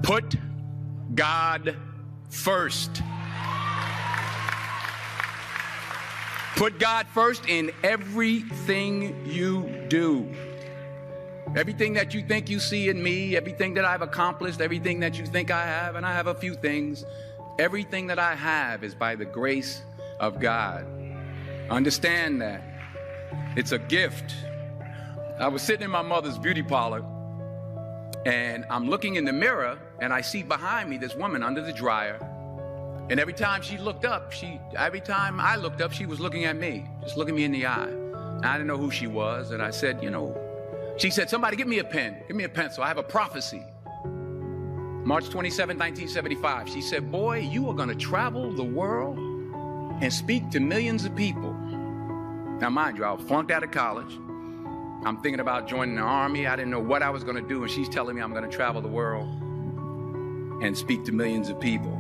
Put God first. Put God first in everything you do. Everything that you think you see in me, everything that I've accomplished, everything that you think I have, and I have a few things, everything that I have is by the grace of God. Understand that. It's a gift. I was sitting in my mother's beauty parlor, and I'm looking in the mirror, and I see behind me this woman under the dryer. And every time I looked up, she was looking at me, just looking me in the eye. And I didn't know who she was, and I said, she said, somebody give me a pen, give me a pencil. I have a prophecy. March 27, 1975. She said, boy, you are going to travel the world and speak to millions of people. Now, mind you, I was flunked out of college. I'm thinking about joining the army. I didn't know what I was going to do. And she's telling me I'm going to travel the world and speak to millions of people.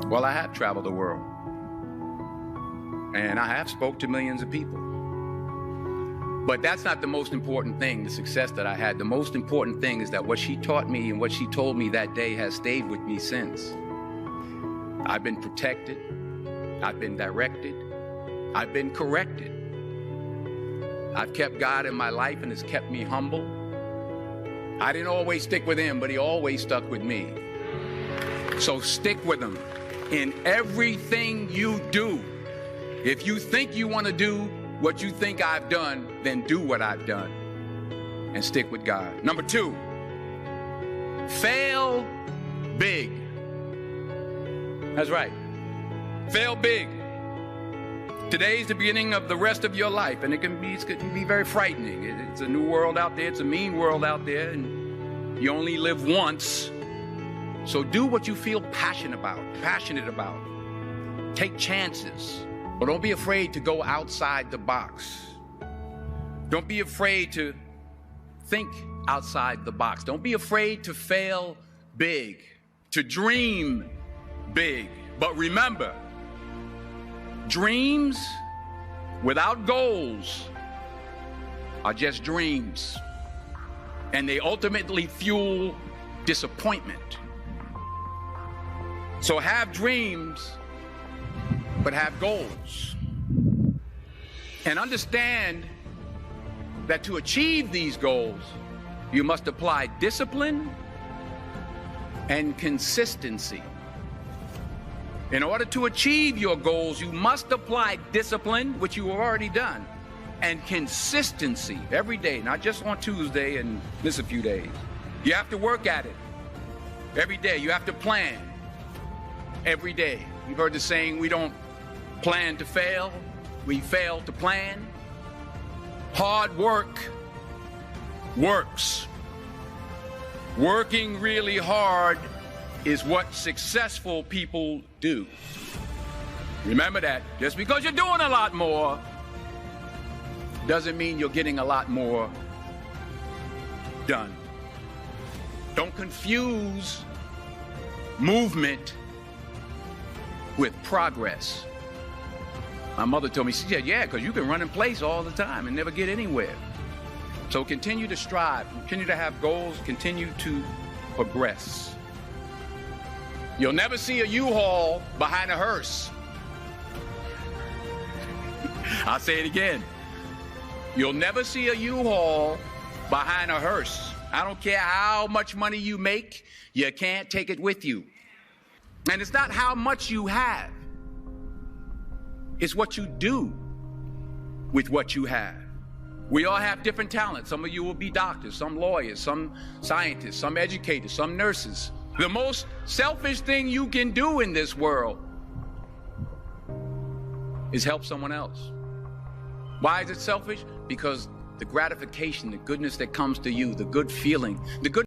Well, I have traveled the world. And I have spoke to millions of people. But that's not the most important thing, the success that I had. The most important thing is that what she taught me and what she told me that day has stayed with me since. I've been protected. I've been directed. I've been corrected. I've kept God in my life, and it's kept me humble. I didn't always stick with him, but he always stuck with me. So stick with him in everything you do. If you think you want to do what you think I've done, then do what I've done and stick with God. Number 2, fail big. That's right. Fail big. Today's the beginning of the rest of your life, and it can be very frightening. It's a new world out there. It's a mean world out there, and you only live once. So do what you feel passionate about. Take chances. But don't be afraid to go outside the box. Don't be afraid to think outside the box. Don't be afraid to fail big, to dream big. But remember, dreams without goals are just dreams. And they ultimately fuel disappointment. So have dreams, but have goals. And understand that to achieve these goals, you must apply discipline and consistency. In order to achieve your goals, you must apply discipline, which you have already done, and consistency every day, not just on Tuesday and miss a few days. You have to work at it every day. You have to plan every day. You've heard the saying, we don't plan to fail, we fail to plan. Hard work works. Working really hard is what successful people do. Remember that. Just because you're doing a lot more doesn't mean you're getting a lot more done. Don't confuse movement with progress. My mother told me, she said, yeah, because you can run in place all the time and never get anywhere. So continue to strive, continue to have goals, continue to progress. You'll never see a U-Haul behind a hearse. I'll say it again. You'll never see a U-Haul behind a hearse. I don't care how much money you make, you can't take it with you. And it's not how much you have. It's what you do with what you have. We all have different talents. Some of you will be doctors, some lawyers, some scientists, some educators, some nurses. The most selfish thing you can do in this world is help someone else. Why is it selfish? Because the gratification, the goodness that comes to you, the good feeling, the good